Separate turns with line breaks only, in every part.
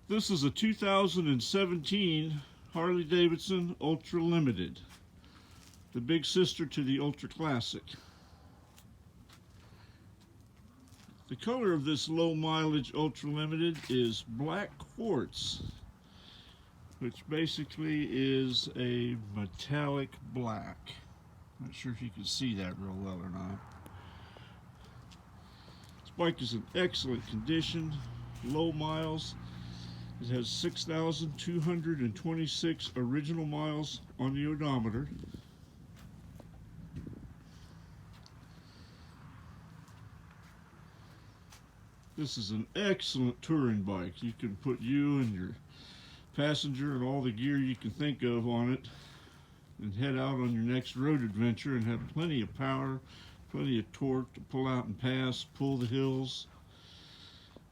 This is a 2017 Harley Davidson Ultra Limited, the big sister to the Ultra Classic. The color of this low mileage Ultra Limited is black quartz, which basically is a metallic black. Not sure if you can see that real well or not. This bike is in excellent condition, low miles. It has 6,226 original miles on the odometer. This is an excellent touring bike. You can put you and your passenger and all the gear you can think of on it and head out on your next road adventure and have plenty of power, plenty of torque to pull out and pass, pull the hills.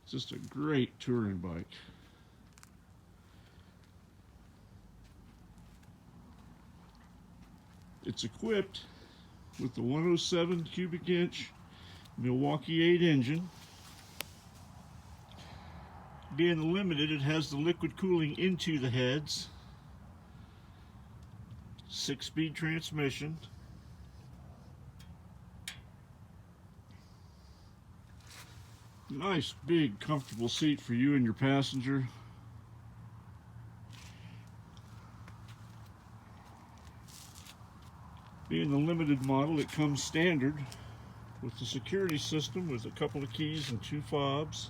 It's just a great touring bike. It's equipped with the 107 cubic inch Milwaukee 8 engine. Being limited, it has the liquid cooling into the heads, 6-speed transmission, nice big comfortable seat for you and your passenger. Being the limited model, it comes standard with the security system with a couple of keys and 2 fobs,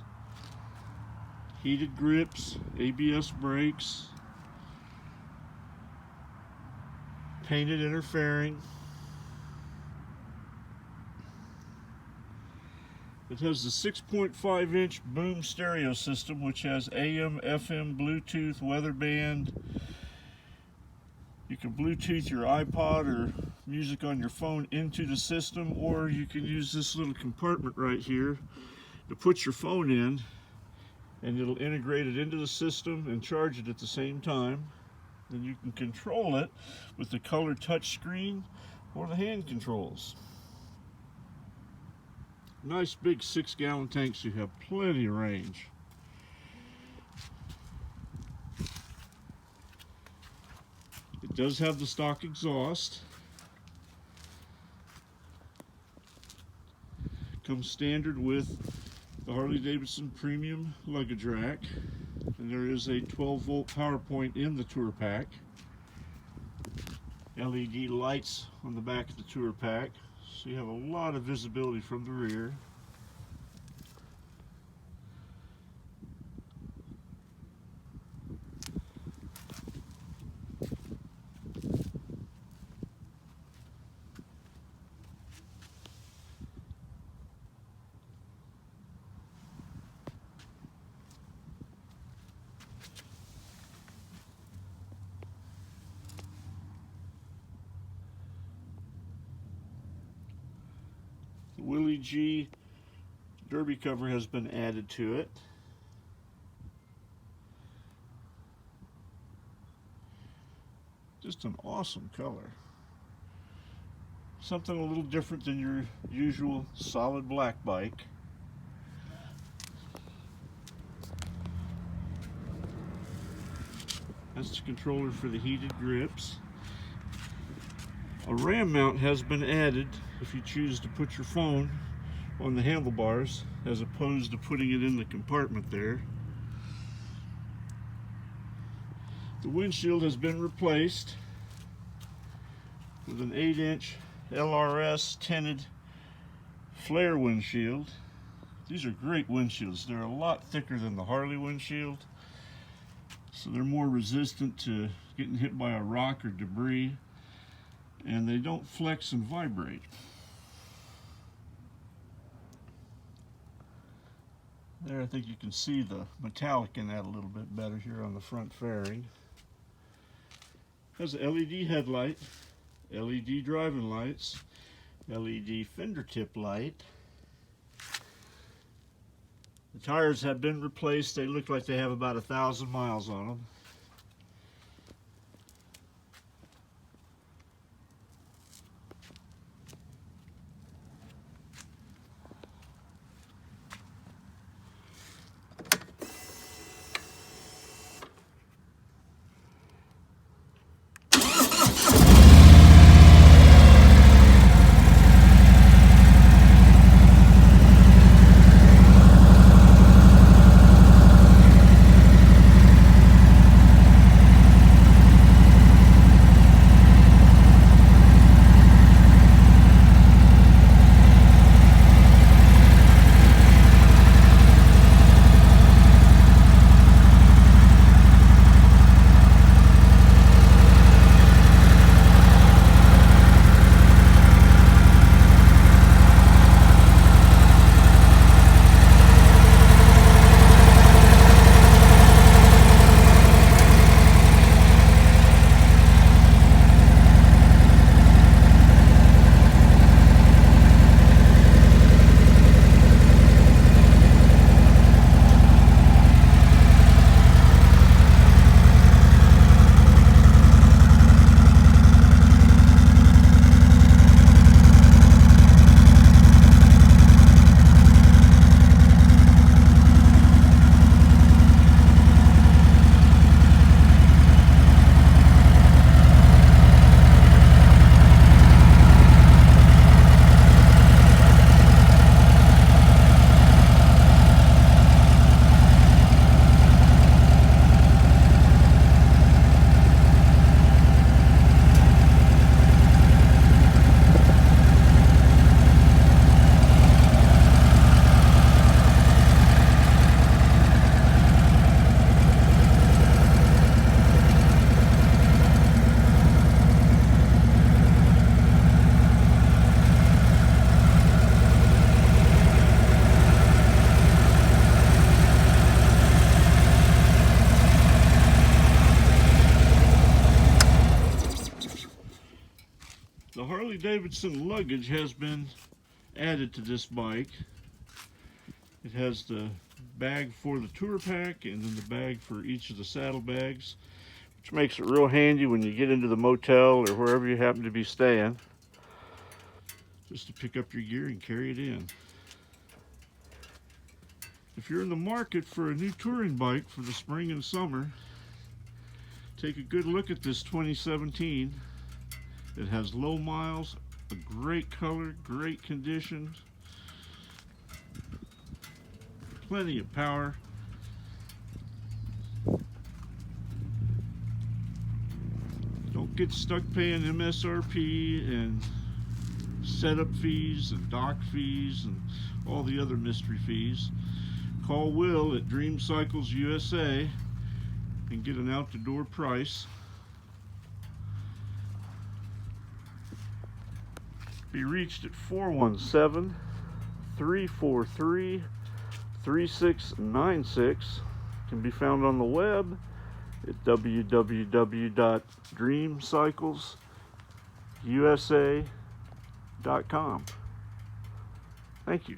heated grips, ABS brakes, painted inner fairing. It has the 6.5 inch boom stereo system, which has AM, FM, Bluetooth, weather band. You can Bluetooth your iPod or music on your phone into the system, or you can use this little compartment right here to put your phone in, and it'll integrate it into the system and charge it at the same time. Then you can control it with the color touch screen or the hand controls. Nice big 6-gallon tanks, so you have plenty of range. It does have the stock exhaust. Comes standard with the Harley Davidson premium luggage rack, and there is a 12-volt power point in the tour pack. LED lights on the back of the tour pack, so you have a lot of visibility from the rear. The Willie G derby cover has been added to it. Just an awesome color. Something a little different than your usual solid black bike. That's the controller for the heated grips. A RAM mount has been added if you choose to put your phone on the handlebars as opposed to putting it in the compartment there. The windshield has been replaced with an 8-inch LRS tinted flare windshield. These are great windshields. They're a lot thicker than the Harley windshield, so they're more resistant to getting hit by a rock or debris, and they don't flex and vibrate. There, I think you can see the metallic in that a little bit better here on the front fairing. Has an LED headlight, LED driving lights, LED fender tip light. The tires have been replaced. They look like they have about 1,000 miles on them. Harley Davidson luggage has been added to this bike. It has the bag for the tour pack and then the bag for each of the saddlebags, which makes it real handy when you get into the motel or wherever you happen to be staying, just to pick up your gear and carry it in. If you're in the market for a new touring bike for the spring and summer, take a good look at this 2017. It has low miles, a great color, great condition, plenty of power. Don't get stuck paying MSRP and setup fees and dock fees and all the other mystery fees. Call Will at Dream Cycles USA and get an out-the-door price. Be reached at 417-343-3696. Can be found on the web at www.dreamcyclesusa.com. Thank you.